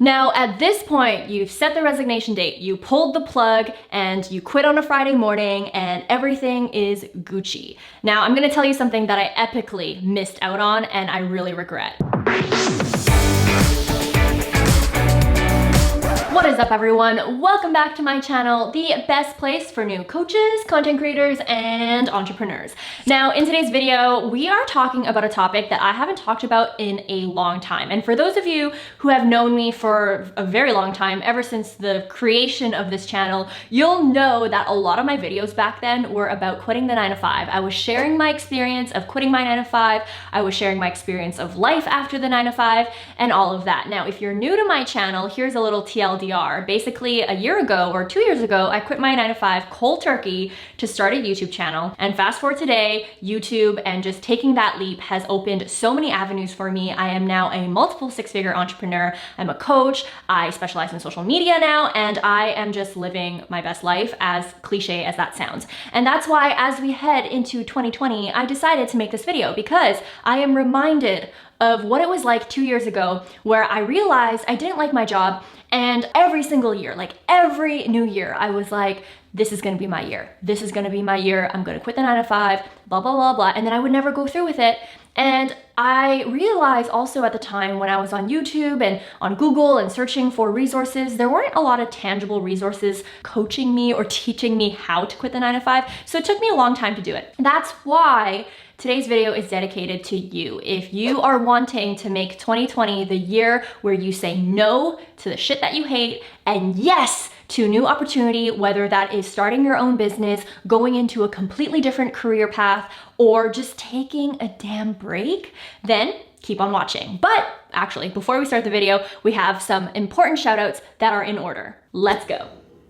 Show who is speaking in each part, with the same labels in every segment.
Speaker 1: Now, at this point, you've set the resignation date, you pulled the plug, and you quit on a Friday morning, and everything is Gucci. Now, I'm gonna tell you something that I epically missed out on, and I really regret. What is up, everyone? Welcome back to my channel, the best place for new coaches, content creators, and entrepreneurs. Now, in today's video, we are talking about a topic that I haven't talked about in a long time. And for those of you who have known me for a very long time, ever since the creation of this channel, you'll know that a lot of my videos back then were about quitting the 9-to-5. I was sharing my experience of quitting my 9-to-5. I was sharing my experience of life after the 9-to-5 and all of that. Now, if you're new to my channel, here's a little TLDR. Basically, a year ago or 2 years ago, I quit my 9-to-5 cold turkey to start a YouTube channel. And fast forward today, YouTube and just taking that leap has opened so many avenues for me. I am now a multiple six-figure entrepreneur. I'm a coach. I specialize in social media now, and I am just living my best life, as cliche as that sounds. And that's why, as we head into 2020, I decided to make this video, because I am reminded of what it was like 2 years ago, where I realized I didn't like my job. And every single year, like every new year, I was like, this is gonna be my year. This is gonna be my year. I'm gonna quit the 9-to-5, blah, blah, blah, blah. And then I would never go through with it. And I realized also at the time, when I was on YouTube and on Google and searching for resources, there weren't a lot of tangible resources coaching me or teaching me how to quit the 9-to-5. So it took me a long time to do it. That's why today's video is dedicated to you. If you are wanting to make 2020 the year where you say no to the shit that you hate and yes to new opportunity, whether that is starting your own business, going into a completely different career path, or just taking a damn break, then keep on watching. But actually, before we start the video, we have some important shout outs that are in order. Let's go.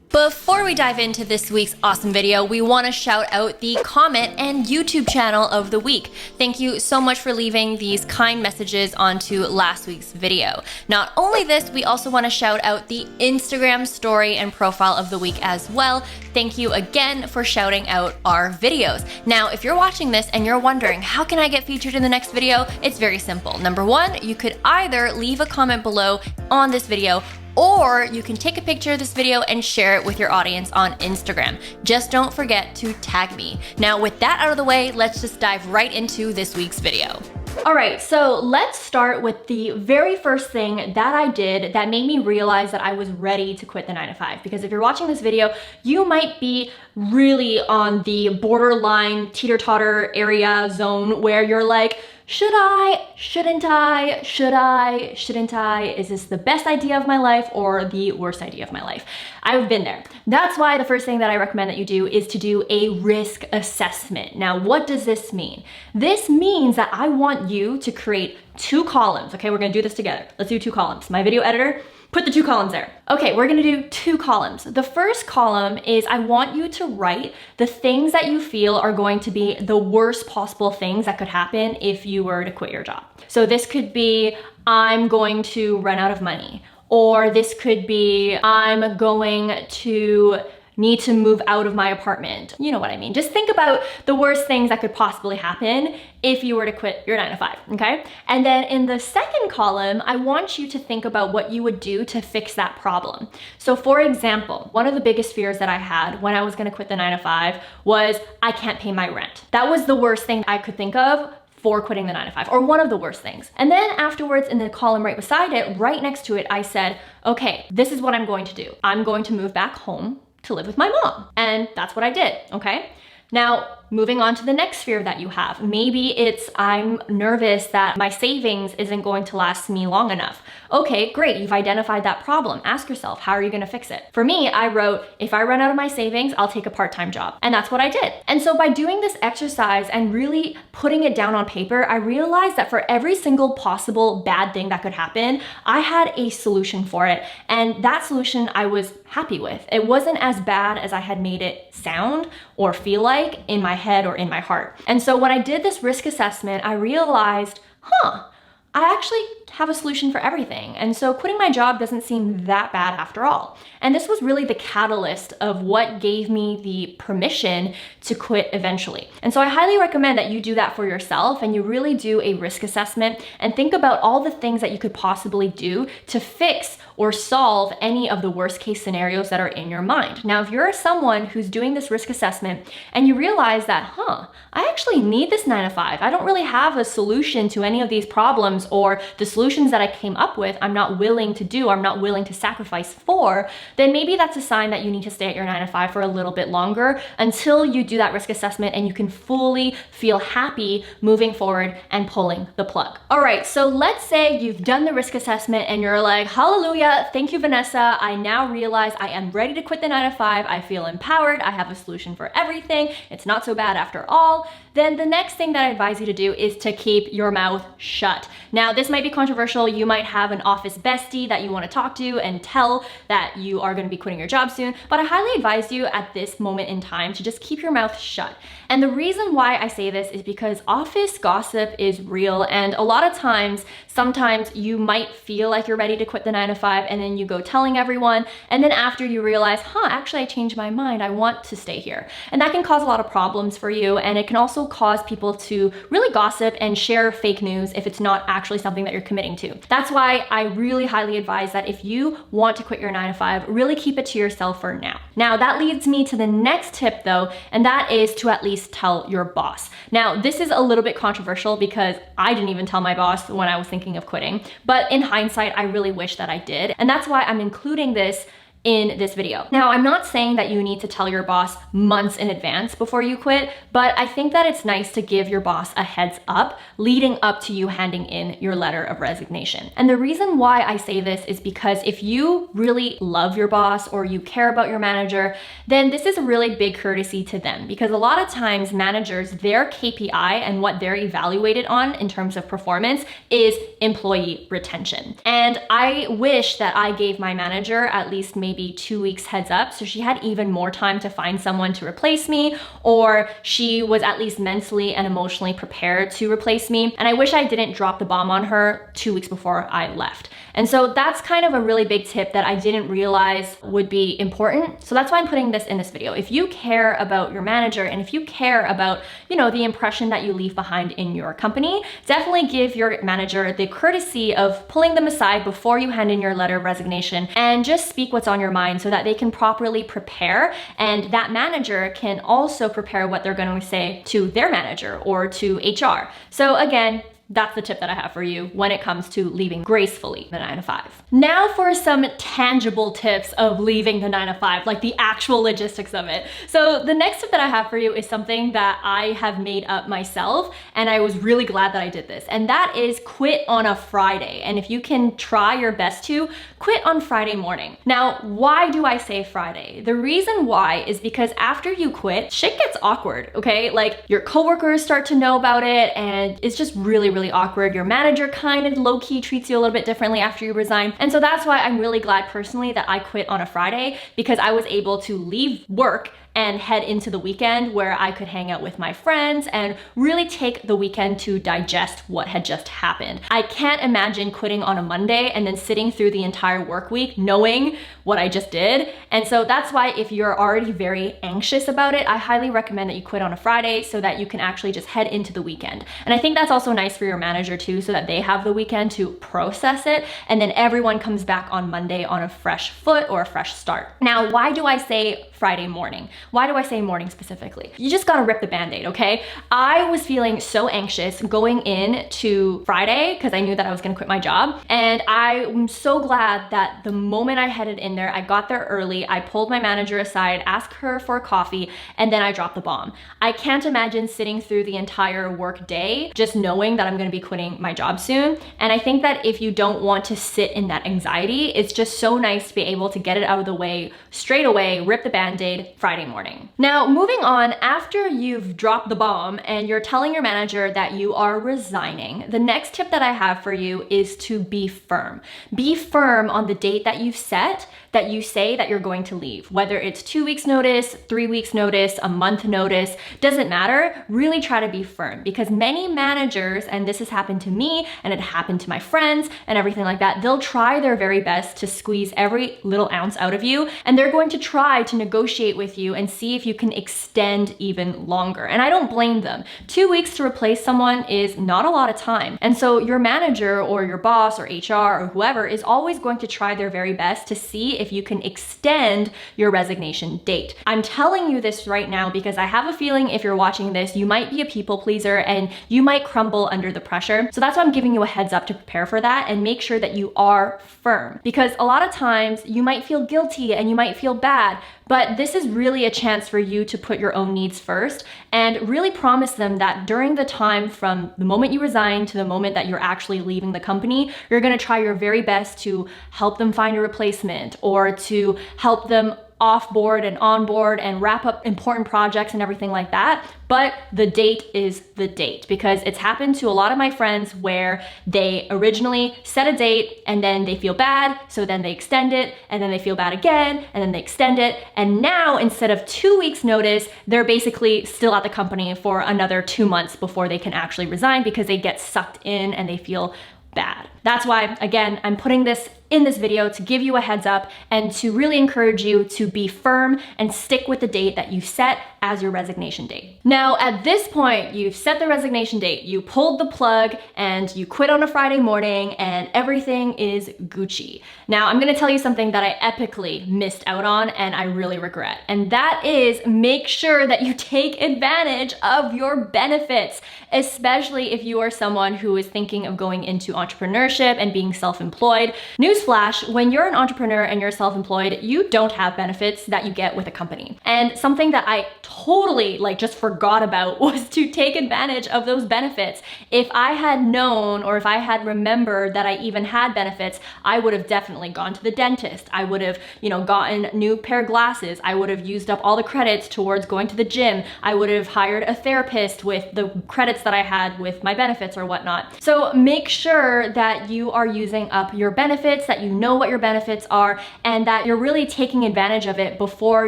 Speaker 1: Before we dive into this week's awesome video, we want to shout out the comment and YouTube channel of the week. Thank you so much for leaving these kind messages onto last week's video. Not only this, we also want to shout out the Instagram story and profile of the week as well. Thank you again for shouting out our videos. Now, if you're watching this and you're wondering, how can I get featured in the next video? It's very simple. Number one, you could either leave a comment below on this video, or you can take a picture of this video and share it with your audience on Instagram. Just don't forget to tag me. Now, with that out of the way, let's just dive right into this week's video. All right, so let's start with the very first thing that I did that made me realize that I was ready to quit the 9-to-5. Because if you're watching this video, you might be really on the borderline teeter-totter area zone where you're like, should I, shouldn't I, should I, shouldn't I? Is this the best idea of my life or the worst idea of my life? I've been there. That's why the first thing that I recommend that you do is to do a risk assessment. Now, what does this mean? This means that I want you to create 2 columns. Okay, we're gonna do this together. Let's do 2 columns. My video editor, put the 2 columns there. Okay, we're gonna do 2 columns. The first column is I want you to write the things that you feel are going to be the worst possible things that could happen if you were to quit your job. So this could be, I'm going to run out of money. Or this could be, I'm going to need to move out of my apartment. You know what I mean. Just think about the worst things that could possibly happen if you were to quit your 9-to-5, okay? And then in the second column, I want you to think about what you would do to fix that problem. So for example, one of the biggest fears that I had when I was gonna quit the 9-to-5 was I can't pay my rent. That was the worst thing I could think of for quitting the 9-to-5, or one of the worst things. And then afterwards, in the column right beside it, right next to it, I said, okay, this is what I'm going to do. I'm going to move back home to live with my mom. And that's what I did, okay? Now, moving on to the next fear that you have. Maybe it's, I'm nervous that my savings isn't going to last me long enough. Okay, great, you've identified that problem. Ask yourself, how are you gonna fix it? For me, I wrote, if I run out of my savings, I'll take a part-time job. And that's what I did. And so by doing this exercise and really putting it down on paper, I realized that for every single possible bad thing that could happen, I had a solution for it. And that solution I was happy with. It wasn't as bad as I had made it sound or feel like in my head or in my heart. And so when I did this risk assessment, I realized, I actually have a solution for everything. And so quitting my job doesn't seem that bad after all. And this was really the catalyst of what gave me the permission to quit eventually. And so I highly recommend that you do that for yourself and you really do a risk assessment and think about all the things that you could possibly do to fix or solve any of the worst case scenarios that are in your mind. Now, if you're someone who's doing this risk assessment and you realize that, I actually need this 9 to 5. I don't really have a solution to any of these problems, or the solutions that I came up with, I'm not willing to do, I'm not willing to sacrifice for, then maybe that's a sign that you need to stay at your 9 to 5 for a little bit longer until you do that risk assessment and you can fully feel happy moving forward and pulling the plug. All right, so let's say you've done the risk assessment and you're like, hallelujah, thank you, Vanessa. I now realize I am ready to quit the 9 to 5. I feel empowered. I have a solution for everything. It's not so bad after all. Then the next thing that I advise you to do is to keep your mouth shut. Now, this might be controversial. You might have an office bestie that you want to talk to and tell that you are going to be quitting your job soon, but I highly advise you at this moment in time to just keep your mouth shut. And the reason why I say this is because office gossip is real, and a lot of times, sometimes you might feel like you're ready to quit the 9 to 5 and then you go telling everyone, and then after you realize, actually I changed my mind, I want to stay here. And that can cause a lot of problems for you, and it can also cause people to really gossip and share fake news if it's not actually something that you're committing to. That's why I really highly advise that if you want to quit your 9 to 5, really keep it to yourself for now. Now, that leads me to the next tip though, and that is to at least tell your boss. Now, this is a little bit controversial because I didn't even tell my boss when I was thinking of quitting, but in hindsight, I really wish that I did. And that's why I'm including this in this video. Now, I'm not saying that you need to tell your boss months in advance before you quit, but I think that it's nice to give your boss a heads up leading up to you handing in your letter of resignation. And the reason why I say this is because if you really love your boss or you care about your manager, then this is a really big courtesy to them, because a lot of times managers, their KPI and what they're evaluated on in terms of performance is employee retention. And I wish that I gave my manager at least maybe 2 weeks heads up, so she had even more time to find someone to replace me, or she was at least mentally and emotionally prepared to replace me. And I wish I didn't drop the bomb on her 2 weeks before I left. And so that's kind of a really big tip that I didn't realize would be important. So that's why I'm putting this in this video. If you care about your manager and if you care about, the impression that you leave behind in your company, definitely give your manager the courtesy of pulling them aside before you hand in your letter of resignation and just speak what's on your mind so that they can properly prepare, and that manager can also prepare what they're going to say to their manager or to HR. So again, that's the tip that I have for you when it comes to leaving gracefully the 9 to 5. Now for some tangible tips of leaving the 9 to 5, like the actual logistics of it. So the next tip that I have for you is something that I have made up myself, and I was really glad that I did this. And that is quit on a Friday. And if you can try your best to, quit on Friday morning. Now, why do I say Friday? The reason why is because after you quit, shit gets awkward, okay? Like your coworkers start to know about it, and it's just really awkward. Your manager kind of low-key treats you a little bit differently after you resign. And so that's why I'm really glad personally that I quit on a Friday, because I was able to leave work and head into the weekend where I could hang out with my friends and really take the weekend to digest what had just happened. I can't imagine quitting on a Monday and then sitting through the entire work week knowing what I just did. And so that's why if you're already very anxious about it, I highly recommend that you quit on a Friday so that you can actually just head into the weekend. And I think that's also nice for your manager too, so that they have the weekend to process it, and then everyone comes back on Monday on a fresh foot or a fresh start. Now, why do I say Friday morning? Why do I say morning specifically? You just gotta rip the band-aid, okay? I was feeling so anxious going in to Friday because I knew that I was gonna quit my job. And I'm so glad that the moment I headed in there, I got there early, I pulled my manager aside, asked her for a coffee, and then I dropped the bomb. I can't imagine sitting through the entire work day just knowing that I'm gonna be quitting my job soon. And I think that if you don't want to sit in that anxiety, it's just so nice to be able to get it out of the way straight away, rip the band-aid Friday morning. morning. Now, moving on, after you've dropped the bomb and you're telling your manager that you are resigning, the next tip that I have for you is to be firm. Be firm on the date that you've set, that you say that you're going to leave. Whether it's 2 weeks notice, 3 weeks notice, a month notice, doesn't matter. Really try to be firm, because many managers, and this has happened to me and it happened to my friends and everything like that, they'll try their very best to squeeze every little ounce out of you, and they're going to try to negotiate with you and see if you can extend even longer. And I don't blame them. 2 weeks to replace someone is not a lot of time. And so your manager or your boss or HR or whoever is always going to try their very best to see if you can extend your resignation date. I'm telling you this right now because I have a feeling if you're watching this, you might be a people pleaser and you might crumble under the pressure. So that's why I'm giving you a heads up to prepare for that and make sure that you are firm, because a lot of times you might feel guilty and you might feel bad, but this is really a chance for you to put your own needs first and really promise them that during the time from the moment you resign to the moment that you're actually leaving the company, you're gonna try your very best to help them find a replacement or to help them off-board and on-board and wrap up important projects and everything like that. But the date is the date, because it's happened to a lot of my friends where they originally set a date and then they feel bad, so then they extend it, and then they feel bad again, and then they extend it. And now instead of 2 weeks notice, they're basically still at the company for another 2 months before they can actually resign, because they get sucked in and they feel bad. That's why, again, I'm putting this in this video to give you a heads up and to really encourage you to be firm and stick with the date that you set as your resignation date. Now, at this point, you've set the resignation date, you pulled the plug and you quit on a Friday morning and everything is Gucci. Now, I'm gonna tell you something that I epically missed out on and I really regret. And that is, make sure that you take advantage of your benefits, especially if you are someone who is thinking of going into entrepreneurship and being self-employed. Newsflash, when you're an entrepreneur and you're self-employed, you don't have benefits that you get with a company. And something that I totally just forgot about was to take advantage of those benefits. If I had known, or if I had remembered that I even had benefits, I would have definitely gone to the dentist. I would have, gotten a new pair of glasses. I would have used up all the credits towards going to the gym. I would have hired a therapist with the credits that I had with my benefits or whatnot. So make sure that you are using up your benefits, that you know what your benefits are, and that you're really taking advantage of it before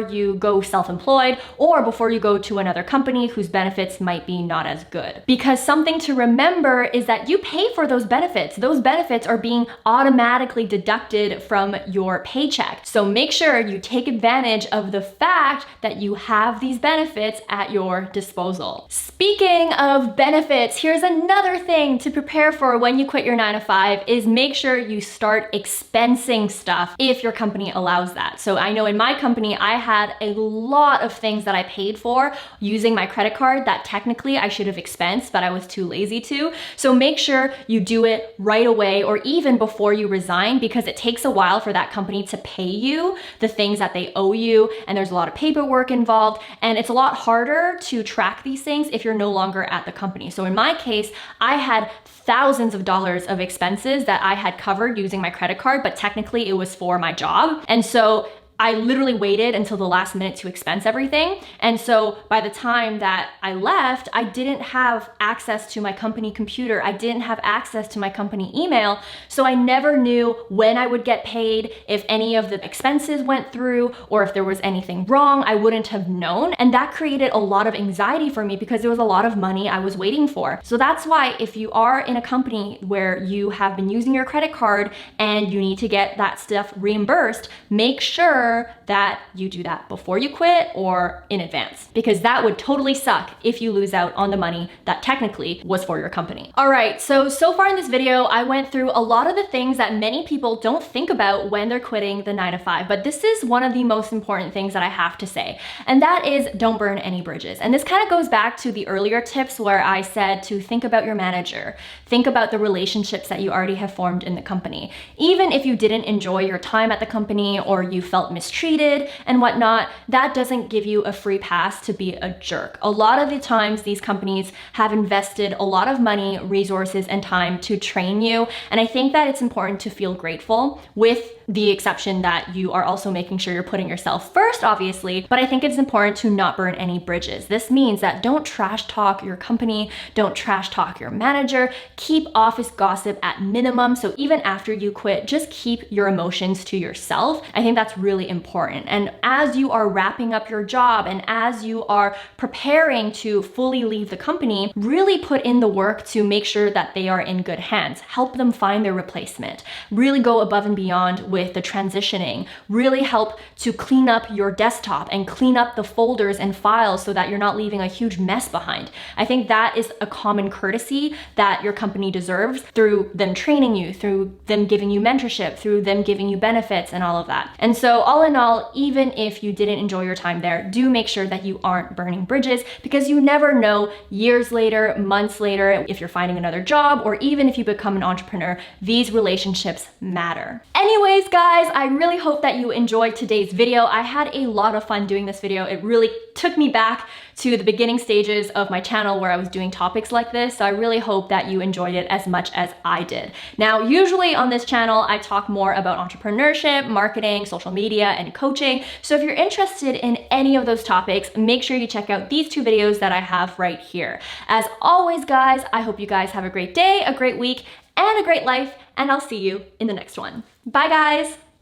Speaker 1: you go self-employed or before you go to another company whose benefits might be not as good. Because something to remember is that you pay for those benefits. Those benefits are being automatically deducted from your paycheck. So make sure you take advantage of the fact that you have these benefits at your disposal. Speaking of benefits, here's another thing to prepare for when you quit your 9-to-5 is make sure you start expensing stuff if your company allows that. So I know in my company, I had a lot of things that I paid for using my credit card that technically I should have expensed, but I was too lazy to. So make sure you do it right away or even before you resign, because it takes a while for that company to pay you the things that they owe you, and there's a lot of paperwork involved, and it's a lot harder to track these things if you're no longer at the company. So in my case, I had thousands of dollars of expenses that I had covered using my credit card, but technically it was for my job. And so I literally waited until the last minute to expense everything. And so by the time that I left, I didn't have access to my company computer. I didn't have access to my company email. So I never knew when I would get paid, if any of the expenses went through, or if there was anything wrong, I wouldn't have known. And that created a lot of anxiety for me because there was a lot of money I was waiting for. So that's why if you are in a company where you have been using your credit card and you need to get that stuff reimbursed, make sure that you do that before you quit or in advance, because that would totally suck if you lose out on the money that technically was for your company. All right, so far in this video, I went through a lot of the things that many people don't think about when they're quitting the 9-to-5, but this is one of the most important things that I have to say, and that is don't burn any bridges. And this kind of goes back to the earlier tips where I said to think about your manager, think about the relationships that you already have formed in the company. Even if you didn't enjoy your time at the company or you felt mistreated and whatnot, that doesn't give you a free pass to be a jerk. A lot of the times these companies have invested a lot of money, resources, and time to train you. And I think that it's important to feel grateful with the exception that you are also making sure you're putting yourself first, obviously, but I think it's important to not burn any bridges. This means that don't trash talk your company, don't trash talk your manager, keep office gossip at minimum. So even after you quit, just keep your emotions to yourself. I think that's really important. And as you are wrapping up your job and as you are preparing to fully leave the company, really put in the work to make sure that they are in good hands. Help them find their replacement. Really go above and beyond with the transitioning. Really help to clean up your desktop and clean up the folders and files so that you're not leaving a huge mess behind. I think that is a common courtesy that your company deserves through them training you, through them giving you mentorship, through them giving you benefits and all of that. And so all in all, even if you didn't enjoy your time there, do make sure that you aren't burning bridges, because you never know, years later, months later, if you're finding another job or even if you become an entrepreneur, these relationships matter. Anyways, guys, I really hope that you enjoyed today's video. I had a lot of fun doing this video. It really took me back to the beginning stages of my channel where I was doing topics like this. So I really hope that you enjoyed it as much as I did. Now, usually on this channel, I talk more about entrepreneurship, marketing, social media, and coaching. So if you're interested in any of those topics, make sure you check out these two videos that I have right here. As always, guys, I hope you guys have a great day, a great week, and a great life, and I'll see you in the next one. Bye, guys.